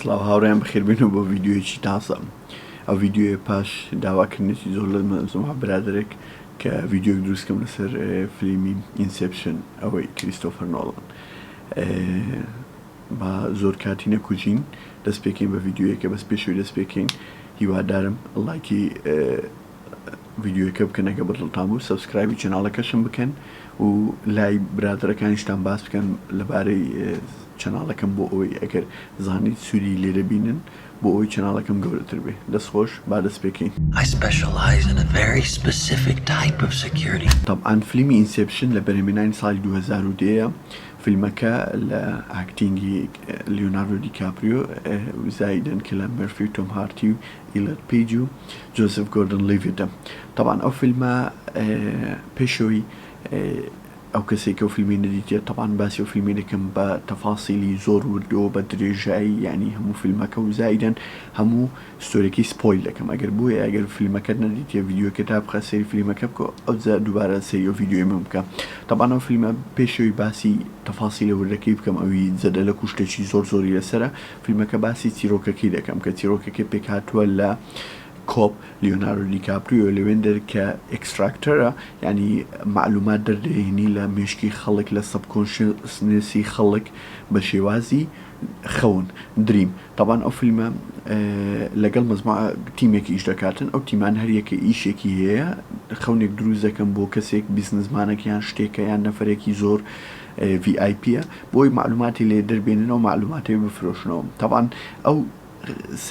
سلااو هاوڕێیان بەخێربێنەوە بۆ ڤیددیۆیەکی تازە. ئەو ڤیددیۆیە پاش داواکردنێکی زۆر لە زۆما برادێک کە ڤیددیۆک دروستکەم لەسەر فیلمی inception ئەوەی کریستۆفەر نۆڵان. با زۆر کاتی نەکوژین دەست پێکەین بە ڤیددیۆیەکە بەس پێشوی دەست پێکەین هیوادارم لایکی ڤیددیۆیەکە بکەن ئەگە بەدڵتان بوو سەبسکرایبی چەناڵەکەشم بکەن و لای برادەرەکانیشتان باس بکەن لەبارەی چەناڵەکەم بۆ ئەوەی ئەگەر زانیت سوودی لێرە بینن بۆ ئەوەی چەناڵەکەم گەورەتر بێ. دەستخۆش با دەست پێکەین. I specialize in a very specific type of security. طبعا فیلمی inception لە بەرهەمهێنانی ساڵی 2010 فیلمەکە لە ئاکتینگی لیۆناردۆ دیکاپریۆ زایدن کلەر مەرفی و تۆم هارتی و ئیلەر پیج و جۆزف گۆردن لیڤیدە. طبعا ئەو فیلمە پێشەوەی ئەو کەسێک ئەو فیلمی نەدیتێت طبعا باسی ئەو فیلمی دەکەم بە تەفاسیلی زۆر وردەوە بە درێژایی یعنی هەموو فیلمەکە و زایدن هەموو ستۆرێکی سپۆیل دەکەم ئەگەر بووە ئەگەر فیلمەکەت نەدیتێ ڤیددیۆکە تا بخە سەری فیلمەکە بکە ئەوجا دووبارە سەری ئەو ڤیددیۆی من بکە. طبعا ئەو فیلمە پێشەوەی باسی تەفاسیلە وردەکەی بکەم ئەوی زەدە لە کوشتێکی زۆری لەسرە فیلمەکە باسی چیرۆکەکەی دەکەم کە چیرۆکەکە پێک هاتووە لە کۆپ لیۆناردۆ دیکاپریۆ لەوێن دەرکە ئێکستراکتەرە یعنی معلومات دەردەهێنی لە مێشکی خەڵک لە سەبکۆنشنسی خەڵک بە شێوازی خەون دریم. طبعا ئەو فیلمە لەگەڵ مەزموع تیمێکی ئیش دەکاتن ئەو تیمان هەریەکە ئیشێکی هەیە خەونێک دروست دەکەم بۆ کەسێک بیزنسمانێک یان شتێکە یان نەفرێکی زۆر VIPە بۆی معلوماتی لێ دەربێننەوە معلوماتی بفرۆشنەوە. طبعا ئەو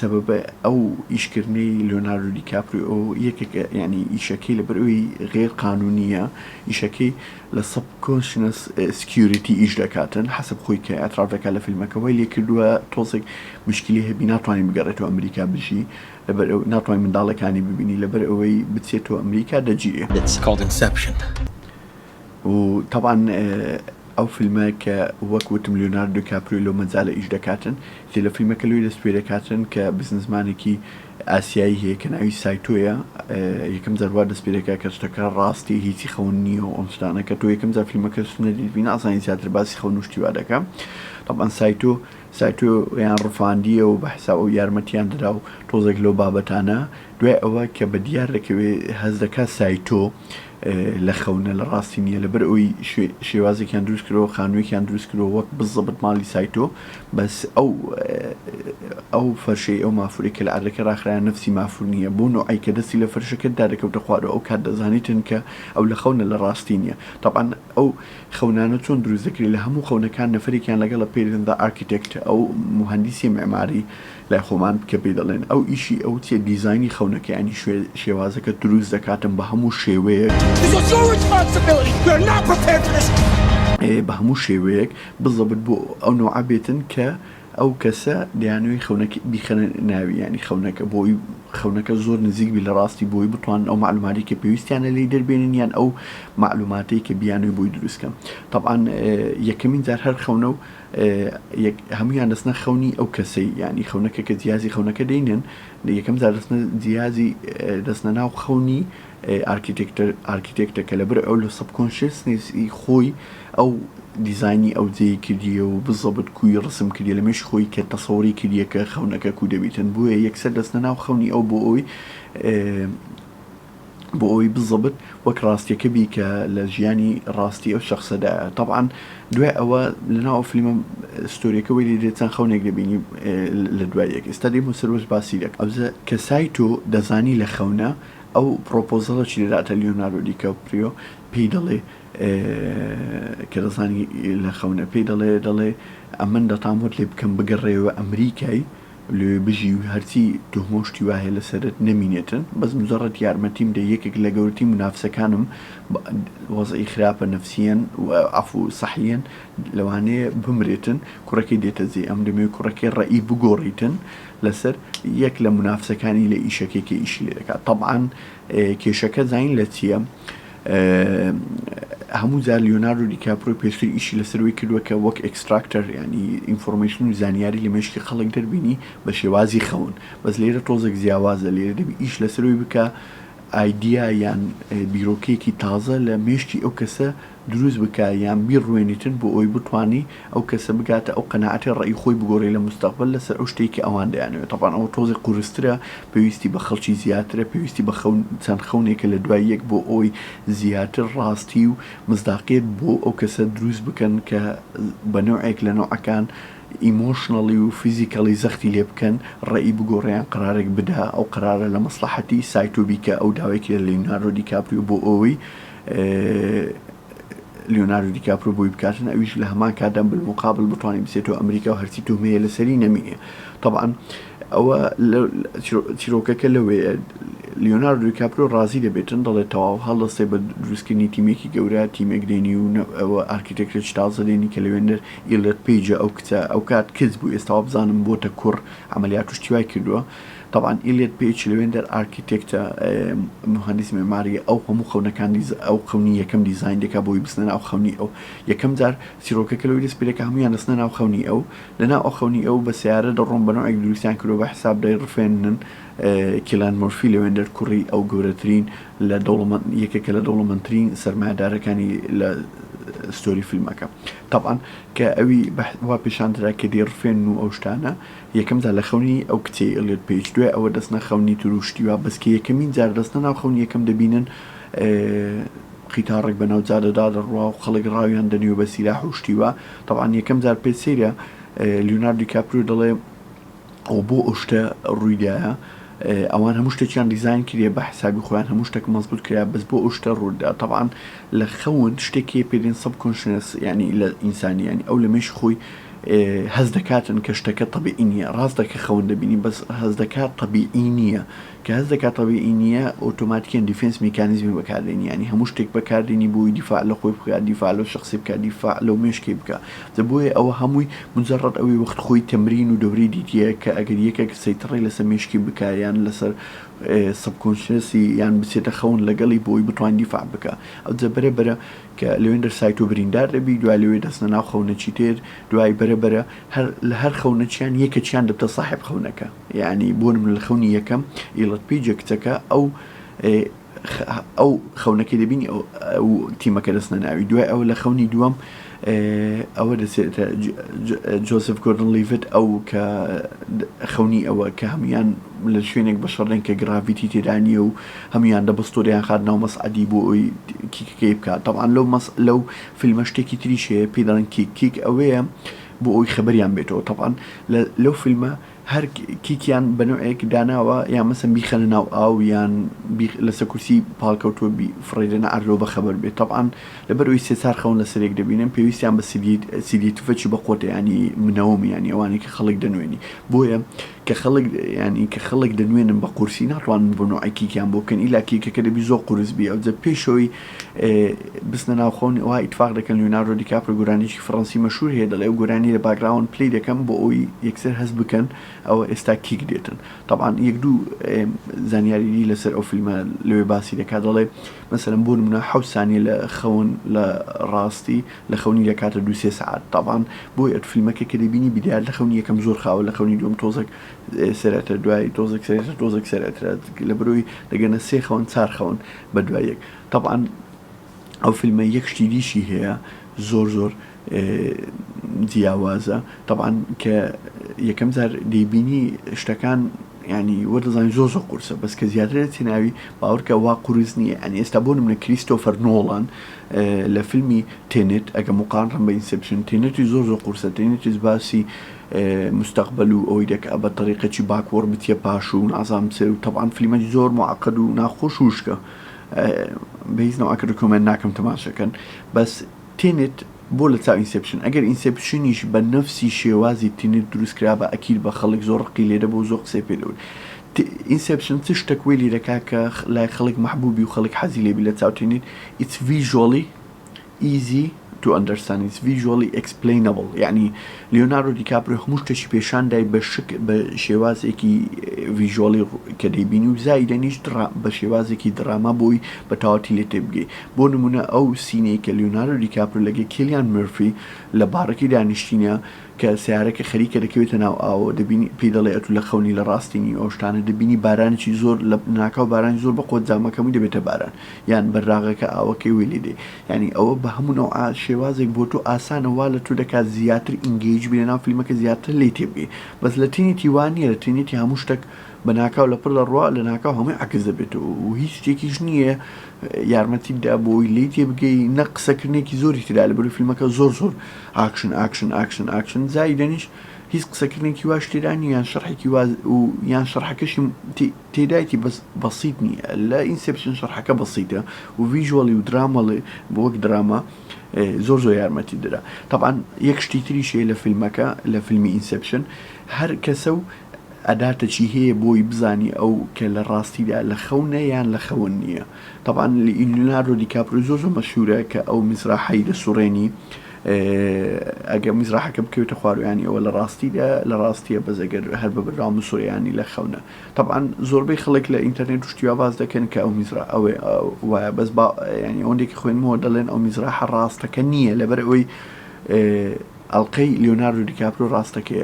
سبب ئەو ئیشکردنەی لیۆناردۆ دیکاپریۆ یەکێکە یعنی ئیشەکەی لەبەرەوەی غێر قانونیە ئیشەکەی لە سەبکۆنشنس سکیوریتی ئیش دەکاتن حەسب خۆی کە ئەتراف دەکات لە فیلمەکەەوەی لێ کردووە تۆزێک مشکلی هەبی ناتوانین بگەڕێتەوە ئەمریکا بژی لەبەر ناتوانین منداڵەکانی ببینی لەبەر ئەوەی بچێتەوە ئەمریکا دەگیرێ. It's called inception. و طبعا ئەو فیلمە کە وەک وتم لیۆناردۆ دیکاپریۆ لەو مەجالە ئیش دەکاتن تێ لە فیلمەکە لەوەی دەست پێ دەکاتن کە بزنسمانێکی ئاسیایی هەیە کە ناوی سایتۆیە یەکەم جار وا دەست پێ دەکات کە شتەکە ڕاستی هیچی خەون نییە و ئەم شتانە کە تۆ یەکەم جار فیلمەکە نەدیتبین ئاسانی زیاتر باسی خەون وشتی وا دەکەم. طبعا سایتۆ یان ڕفاندیە و بە حساب و یارمەتیان دەدا و تۆزێک لەو بابەتانە دوای ئەوە کە بە دیار دەکەوێت هەز دەکات سایتۆ لە خەونە لە ڕاستی نییە لەبەر ئەوی شێوازێکیان دروست کردەوە خانوویەکیان دروست کردەوە وەک بزەبت ماڵی سایتۆ بەس ئەو فەرشەی ئەو مافوری کە لە ئەرەکە ڕاخرایان نفسی مافور نییە بۆ نوعی کە دەستی لە فەرشەکەتدا دەکەوتە خوارەوە ئەو کات دەزانیتن کە ئەو لە خەونە لە ڕاستی نییە. طبعا ئەو خەونانە چۆن دروست دەکرێت لە هەموو خەونەکان نەفرێکیان لەگەڵ پێرندا ئارکیتێکت ئەو مهندسی معماری لای خۆمان کە پێ دەڵێن ئەو ئیشی ئەو چێ دیزایانی خەونەکە ینی شێوازەکە دروست دەکاتن بە هەموو شێوەیەک بە هەموو شێوەیەک بزەبت بۆ ئەو نوع بێتن کە ئەو کەسە دەیانوی خەونەکە بیخەنە ناوی ینی خەونەکە بۆی خەونەکە زۆر نزیک بی لە ڕاستی بۆی بتوان ئەو معلوماتی کە پێویستیانە لی دەربێنن یان ئەو معلوماتی کە بیانوی بۆی دروستکەم. طبعا یەکەمین جار هەر خەونە و هەمویان دەستنە خەونی ئەو کەسەی ینی خەونەکە کە جیازی خەونەکە دەینن یەکەم جار جیازی دەستنە ناو خەونی ئارکیتێکتەکە لەبەر ئەو لە سەبکۆنشنسی خۆی ئەو دیزایانی ئەو جێی کردیە و بزەبت کوی ڕسم کردی لە مێش خۆی کە تەسەوری کردیە کە خەونەکە کو دەبیتن بووە یەکسەر دەستنە ناو خەونی ئەو بۆ ئەوی بزەبت وەک ڕاستیەکە بی کە لە ژیانی ڕاستی ئەو شخصەدا. طبعا دوای ئەوە لەناو فیلمە ستۆریەکەەوەی لێ چەند خەونێک دەبینی لە دوایەک ئێستا دێم و سەرۆژ باسی دەکەم ئەوزە کە سایتۆ دەزانی لە خەونە ئەو پرۆپۆزەڵەی لێداتە لیۆناردۆ دیکاپریۆ پێی دەڵێ کە دەزانی لە خەونە پێی دەڵێ ئەمن دەتامۆت لێ بکەم بگەڕێەوە ئەمریکای لێ بژی و هەرچی تۆمۆشتی وایە لەسەرت نەمینێتن بەس مجەڕەت یارمەتیم دە یەکێک لە گەورەی منافسەکانم وەزعی خراپە نەفسیەن و عەفو سەحیەن لەوانەیە بمرێتن کوڕەکەی دێتە جێ ئەم دەمێ کوڕەکەی ڕەئی بگۆڕیتن لەسەر یەک لە منافسەکانی لە ئیشەکێکی ئیشی لێ دەکات. طبعا کێشەکە زین لە چییە؟ هەموو جار لیۆناردۆ دیکاپریۆ پێشتر ئیشی لەسەروی کردووە کە وەک ئێکستراکتەر ینی ئینفۆرمێشن و زانیاری لە مێشکی خەڵک دەربینی بە شێوازی خەون بەس لێرە تۆزێک جیاوازە لێرە دەبی ئیش لەسەروی بکە ئایدیا یان بیرۆکەیەکی تازە لە مێشکی ئەو کەسە دروست بکە یان بیڕوێنیتن بۆ ئەوی بتوانی ئەو کەسە بگاتە ئەو قەناعەتی ڕێی خۆی بگۆڕی لە مستەقبل لەسەر ئەو شتێکی ئەوان دەیانوێت. طبعاً ئەوە تۆزی قورسترە، پێویستی بە خەڵکی زیاترە، پێویستی بە چەند خەونێکە لە دوای یەک بۆ ئەوی زیاتر ڕاستی و مزداقیت بۆ ئەو کەسە دروست بکەن کە بە نوعێک لە نوعەکان ئیمۆشنەڵی و فیزیکەڵی زەختی لێ بکەن ڕێی بگۆڕیان قرارێک بدا ئەو قرارە لە مەسلحەتی سایتۆبیکە ئەو داوێکی لە لیۆناردۆ دیکاپریۆ بۆ ئەوەی لیۆناردۆ دیکاپریۆ بۆی بکاتن ئەویش لە هەمان کاتدان بالمقابل بتوانێت بچێتەوە ئەمریکا و هەرچی تۆمەیە لەسەری نەمینێ. طبعاً ئەوە چیرۆکەکە لەوەیە لیۆناردۆ دیکاپریۆ ڕازی دەبێتن دەڵێت تەواو هەڵدەستێ بە دروستکردنی تیمێکی گەورە، تیمێک دێنی و ئەوە ئارکیتێکچێکی تازە دێنی کە لەوێندەر ئیلەت پیجە ئەو کچە ئەو کات کچ بوو، ئێستا بزانم بۆتە کوڕ عملیات توشتی وای کردووە. طبعاً ئیلێت پیج لەوێندەر ئارکیتێکتە مهندس معماریە ئەو هەموو خەونەکان ئەو خەونی یەکەم دیزاین دەکا بۆی بستنە ناو خەونی ئەو. یەکەم جار چیرۆکەکە لەوەی دەست پێدەکە هەمویان دەستنە ناو خەونی ئەو، لەناو ئەو خەونی ئەو بە سیارە دەڕۆن بە نوعێک دروستیان کردو بە حساب دەی ڕفێنن کیلان مۆرفی لەوێندەر کوڕی ئەو گەورەترین لە یەکێکە لە دەوڵەمەندترین سەرمایەدارەکانی لە ستۆری فیلمەکە. طبعاً کە ئەوی وا پیشاندرا کە دێڕفێن و ئەو شتانە یەکەم جار لە خەونی ئەو کچەی ئیلێت پیج، دوای ئەوە دەستنە خەونی تروشتیوە، بەسکە یەکەمین جار دەستنە ناو خەونی یەکەم دەبینن قیتارێک بەناو جادەدا دەڕوا و خەڵک ڕاویان دەنیوە بە سیلاح و شتیوە. طبعاً یەکەم جار پێ سێرە لیۆناردۆ دیکاپریۆ دەڵێ ئەو بۆ ئەو شتە ڕوویدایە ئەوان هەموو شتێکیان دیزاین کردێ بە حسابی خۆیان هەموو شتێک مەزبوط کرا بەس بۆ ئەو شتە ڕوودا. طبعاً لە خەون شتێکی پێدێن سەبکۆنشنس ینی لە ئینسانی ینی ئەو لە مێش خۆی هەز دەکاتن کە شتەکە طبیعی نییە، ڕاست دەکە خەون دەبینی بەس هەز دەکات طبیعی نییە، کە هەز دەکات طبیعی نییە ئۆتۆماتیکیان دیفێنس میکانیزمی بەکاردێنی، ینی هەموو شتێک بەکاردێنی بۆی دیفاع لە خۆی بکات، دیفاع لەو شخصی بکات، دیفاع لەو مێشکی بکات. بۆیە ئەوە هەمووی مجرد ئەوەی وەخت خۆی تەمرین و دەورەی دیتیە کە ئەگەر یەکێک سەیتڕی لەسەر مێشکی بکات یان لەسەر سبکۆنشنسی یان بچێتە خەون لەگەڵی بۆی بتوان دیفاع بکە. ئەو بەرەبەرە کە لەوێندەر سایت و بریندار دەبی، دوای لەوێ دەستنە ناو خەونەچی تێر، دوای بەرەبەرە لە هەر خەونەچیان یەکەچیان دەبتە صاحب خەونەکە. یعنی بۆ نمونە لە خەونی یەکەم ئیلەت پیجە کچەکە ئەو خەونەکەی دەبینی ئەو تیمەکە دەستنە ناوی، دوای ئەو لە خەونی دووەم ئەوە دەسێتە جۆزف گۆردن لیڤت ئەو کە خەونی ئەوە کە هەمویان لە شوێنێک بە شەڕێن کە گراڤیتی تێدانیە و هەمویان دەبستۆریان خات ناو مەسعەدی بۆ ئەوی کیکەکەی بکات. طبعاً لەو فیلمە شتێکی تریشەیە پێ دەڵێن کیک ئەوەیە بۆ ئەوی خەبەریان بێتەوە. طبعاً لەو فیلمە هەر کیکیان بە نوعێک داناوە یان مەسەن بیخەنە ناو ئاو یان لەسەر کورسی پاڵکەوتووە فڕێدەنە ئەرلۆ بە خەبەر بێت. طبعاً لەبەرەوەی سێچار خەون لەسەرێک دەبینن پێویستیان بە سیدی توفەکی بەقۆتە ینی منەوەمی ینی ئەوانی کە خەڵک دەنوێنی، بۆیە کە خەڵک ینی کە خەڵک دەنوێنن بە قورسی ناتوانن بۆ نوعی کیکیان بۆ بکەن ئیلا کیکەکە دەبی زۆر قورس بی. ئەوجە پێشەوەی بستنە ناو خەون وا ئیتفاق دەکەن لیۆناردۆ دیکاپریۆ گۆرانێکی فڕەنسی مەشهور هەیە دەڵێ ئەو گۆرانی لە باگراوند پلەی دەکەم بۆ ئەوی یەکسەر هەست بکەن ئەوە ئێستا کیک دێتن. طبعاً یەک دوو زانیاری لەسەر ئەو فیلمە لەوێ باسی دەکات، دەڵێ مەسەلەن بۆ نمونە 7 سانیە لە خەون لە ڕاستی لە خەونی دەکاتە 2-3 ساعت. طبعاً بۆی ئەو فیلمەکە کە دەبینی بیدار لە خەونی یەکەم زۆر خاوە، لە خەونی دووەم تۆزێک سەرەتە، دوای تۆزێک سەرەتە، لە بەرەوەی دەگەنە 3 خەون 4 خەون بە دوای یەک. طبعاً ئەو فیلمە یەک شتی دیشی هەیە زۆر جیاوازە. طبعاً کە یەکەم جار دەیبینی شتەکان ینی وەدەزانانی زۆر قورسە، بەس کە زیاترە تێناوی باوەڕکە وا قورس نییە. ئەنی ئێستا بۆ نمونە کریستۆفەر نۆڵان لە فیلمی تێنێت ئەگە مقارن بە ئینسپشن، تێنێتی زۆر قورسە، تێنێتیش باسی مستەقبل و ئەوەی دەکە بە طریقەکی باکوەڕ بچیە پاش و نازام سێ و طبعاً فیلمەی زۆر معقد و ناخۆش و شکە بە هیچ نەوەکە ڕکۆمەند ناکەم تەماشەکەن. بەس تێنێت بۆ لە چاو ئینسپشن ئەگەر ئینسپشنیش بە نەفسی شێوازی تینێت دروستکرا بە ئەکیل بە خەڵک زۆر ڕقی لێدە بۆ زۆر قسەی پێدەوت. ئینسپشن چ شتێک وێلی دەکا کە لای خەڵک محبوبی و خەڵک حەزی لێبی لە چاو تێنێت. It's visually easy to understand, it's visually explainable. یعنی لیۆناردۆ دیکاپریۆ هەموو شتێکی پێشاندای بە شێوازێکی ڤیژۆڵی کە دەیبینی و زایدەنیش بە شێوازێکی دراما بۆی بە تەواتی لێ تێبگەی. بۆ نمونە ئەو سینەی کە لیۆناردۆ دیکاپریۆ لەگەڵ کیلیان مۆرفی لە بارەکەی دانیشتینە کە سیارەکە خەریکە دەکەوێتە ناو ئاوە دەبینی پێی دەڵێ ئەتو لە خەونی لە ڕاستینی ئەو شتانە دەبینی بارانێکی زۆر لە ناکاو بارانی زۆر بە قۆت جامەکەمی دەبێتە باران یان بەراغەکە ئاوەکەی وێلی دێ ینی ئەوە بە هەموو نەوع شێوازێک بۆ تۆ ئاسانە وا لە تۆ دەکات زیاتر ئینگیج بێ ناو فیلمەکە زیاتر لێ تێبگەی بەس لە تینێتی وان نیە لە تینێتی هەموو شتێک بە ناکاو لە پڕ لە ڕوا لە ناکاو هەمووی عکس دەبێتەوە و هیچ شتێکیش نییە یارمەتیدا بۆی لێ تێبگەی نە قسەکردنێکی زۆری تدا لە بەروی فیلمەکە زۆر ئاکشن زای دەنیش هیچ قسەکردنێکی واش تێدا نیە یان شەرحێکی واز و یان شەرحەکەشی تێدایەتی بەسیط نییە لە ئینسپشن شەرحەکە بەسیطە و ڤیژوەڵی و درامەڵی بۆ وەک دراما زۆر یارمەتی دەدا طبعا یەک شتی تریشەیە لە فیلمەکە لە فیلمی ئینسپشن هەر کەسە و ئەداتەچی هەیە بۆی بزانی ئەو کە لە ڕاستیدا لە خەونە یان لە خەون نییە طبعا لیۆناردۆ دیکاپریۆ زۆر مەشهورە کە ئەو میزراحەی دەسوڕێنی ئەگە میزراحەکە بکەوێتە خوارویانی ئەوە لە ڕاستیە بەزەگەر هەر بە بەرام سوڕیانی لە خەونە طبعا زۆربەی خەڵک لە ئینتەرنێت و شتیوا باز دەکەن کە ئەو میزرا ئەوێ وایە بەس ینی ئەوەندێکی خوێنمەوە دەڵێن ئەو میزراحە ڕاستەکە نییە لەبەر ئەوەی ئەڵلقەی لیۆناردۆ دیکاپریۆ ڕاستەکە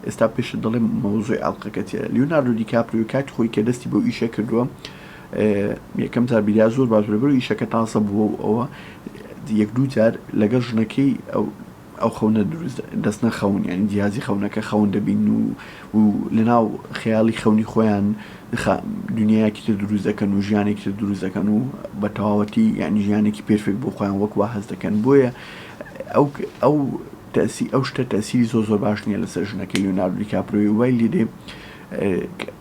ئێستا پێشت دەڵێم مەوزوعی ئەڵلقەکە چیە لیۆناردۆ دیکاپریۆ کاتی خۆی کە دەستی بۆ ئیشە کردووە یەکەم جار بیریا زۆر باش لەبەر ئیشەکە تاسە بووە ئەوە یەک دوو جار لەگەڵ ژنەکەی ئەو خەونە دەستنە خەون ینی جیازی خەونەکە خەون دەبین و لەناو خەیاڵی خەونی خۆیان دنیایەکی تر دروست دەکەن و ژیانێکی تر دروست دەکەن و بە تەواوەتی یعنی ژیانێکی پێرفێکت بۆ خۆیان وەک وا هەست دەکەن بۆیە ئەو شتە تەسیری زۆر باش نییە لەسەر ژنەکەی لیۆناردۆ دیکاپریۆ وای لێدێ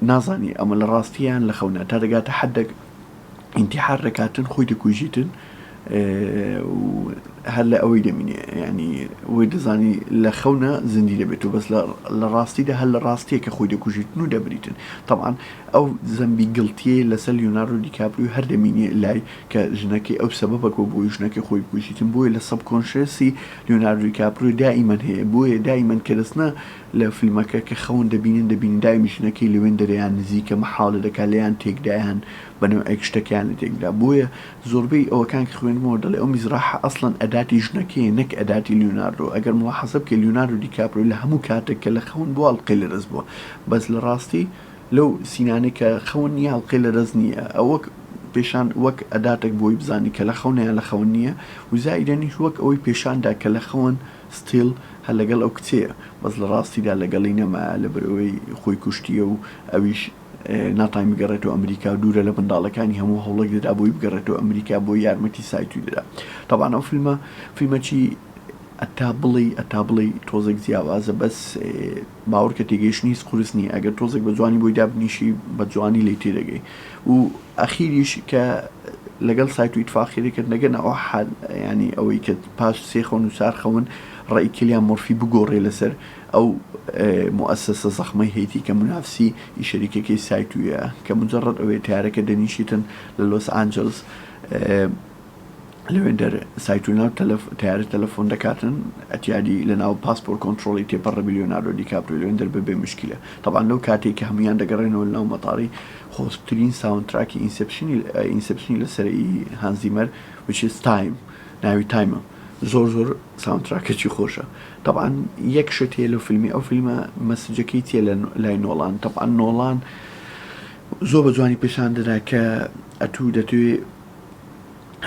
نازانی ئەمە لە ڕاستیان لە خەونە تا دەگاتە حەدێک ئینتیحار دەکاتن خۆی دەکوژیتن هەر لە ئەوەی دەمینێ ینی وی دەزانی لە خەونە زیندی دەبێت و بەس لە ڕاستیدا هەر لە ڕاستیە کە خۆی دەکوژیتن و دەبریتن طبعا ئەو زەمبی گڵتیە لەسەر لیۆناردۆ دیکاپریۆ هەر دەمینێ لای کە ژنەکەی ئەو سەبەبەکە بۆی ژنەکەی خۆی بکوژیتن بۆیە لە سەبکۆنشسی لیۆناردۆ دیکاپریۆ دائیمەن هەیە بۆیە دائیمەن کە دەستنە لە فیلمەکە کە خەون دەبینن دائیمی ژنەکەی لەوێن دەریان نزیکە مەحاڵە دەکات لەیان تێکدایان بەنەوەی شتەکیان لە تێکدا بۆیە زۆربەی ئەوەکان کە خوێنمەوە دەڵێ ئەو میزراحە ئەسڵەن ئەداتی ژنەکەی نەک ئەداتی لیۆناردۆ ئەگەر ملاحەزە بکە لیۆناردۆ دیکاپریۆ لە هەموو کاتێک کە لە خەون بۆ ئەڵلقەی لەدەست بووە بەس لە ڕاستی لەو سینانەی کە خەون نییە ئەڵلقەی لەدەست نییە ئەوە پێشان وەک ئەداتێک بۆی بزانی کە لە خەونیان لە خەون نییە و زائیدەنیش وەک ئەوەی پێشاندا کە لە خەون ستیل هەر لەگەڵ ئەو کچەیە بەس لە ڕاستیدا لەگەڵی نەما لەبەرەوەی خۆی کوشتیە و ئەویش ناتای بگەڕێتەوە ئەمریکا و دوورە لە منداڵەکانی هەموو هەوڵێک دەدا بۆی بگەڕێتەوە ئەمریکا بۆ یارمەتی سایتوی دەدا طبعا ئەو فیلمەکی ئەتا بڵێ تۆزێک جیاوازە بەس باوەڕکە تێگەیشتنی قورس نییە ئەگەر تۆزێک بە جوانی بۆی دابنیشی بە جوانی لی تێدەگەی و ئەخیریش کە لەگەڵ سایت و ئیتفاقیەکرد نەگەن ئەوە ینی ئەوەی کە پاش سێ خەون و چار خەون ڕێی کلیان مۆرفی بگۆڕێ لەسەر ئەو مؤسسە زەخمەی هەیتی کە منافسی ئیشەریکەکەی سایتویە کە مجرد ئەوەیە تیارەکە دەنیشیتن لە لۆس ئانجلس لەوێن دەر سایتوناو تیارە تەلەفۆن دەکاتن ئەتیادی لە ناو پاسپۆرت کۆنتڕۆڵی تێپەڕە لیۆناردۆ دیکاپریۆ لەوێن دەر بەبێ مشکلە طبعا لەو کاتێک کە هەمویان دەگەڕێنەوە لەناو مەتاڕی خۆشترین ساوندتراکی ئینسپشنی لەسەرەی هانزیمەر وچ ناوی تایمە زۆر ساوندتراکێکی خۆشە طبعا یەک شت هەیە لەو فیلمی ئەو فیلمە مەسجەکەی تێ لای نۆڵان طبعا نۆڵان زۆر بە جوانی پیشان دەدا کە ئەتوو دەتوێ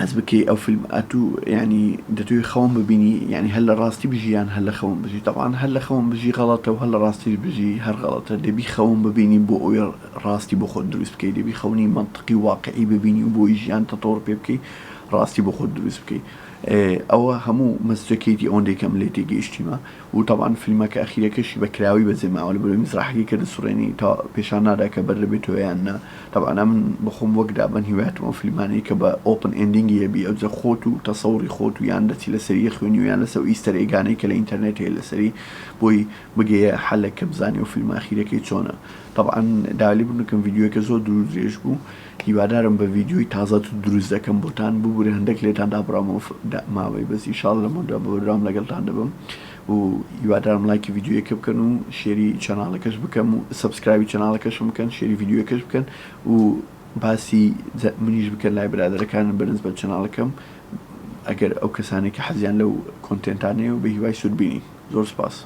حەز بکەی ئەو فیلم ئەتوو ینی دەتوێ خەون ببینی ینی هەر لە ڕاستی بژیان هەر لە خەون بژی طبعا هەر لە خەون بژی غەڵەتە و هەر لە ڕاستی بژی هەر غەڵەتە دەبی خەون ببینی بۆ ئەوی ڕاستی بۆ خۆت دروست بکەی دەبی خەونی منطقی واقعی ببینی و بۆی ژیان تەتۆڕ پێ بکەی ڕاستی بۆ خۆت دروست بکەی ئەوە هەموو مەسجەکەیتی ئەوەندێکم لێ تێگەیشتیمە و طبعا فیلمەکە ئەخیرەکەشی بە کراوی بەجێماوە لە بەرەوەی مزراحەکەی کە دەسوڕێنی تا پێشان نادا کە بەردەبێتەوە یان نا طبعا من بەخۆم وەک دابەن هیوایەتەوە فیلمانەی کە بە ئۆپن ئێندینگی هەبی ئەوجە خۆت و تەسەوری خۆت و یان دەچی لەسەری خوێنی و یان لەسەر ئیستەر ئێگانەی کە لە ئینتەرنێت هەیە لەسەری بۆی بگەیە حەلێک کە بزانێ و فیلمە ئەخیرەکەی چۆنە طبعا داوای بنکەم ڤیدیۆکە زۆر دوور درێژ بوو هیوادارم بە ڤیدیۆی تازە دروست دەکەم بۆتان ببوورە هەندێک لێتان دابڕامەوە ماوەی بەسی شاڵ لەمەدا بەردام لەگەڵتان دەبم و هیوادارم لایکی ڤیدیۆیەکە بکەن و شێری چەناڵەکەش بکەم و سەبسکرایبی چەناڵەکەشم بکەن شێری ڤیدیۆکەش بکەن و باسی منیش بکەن لای برادەرەکانم بەرز بە چەناڵەکەم ئەگەر ئەو کەسانێک کە حەزیان لەو کۆنتێنتانەیە و بە هیوای سوودبینی زۆر سپاس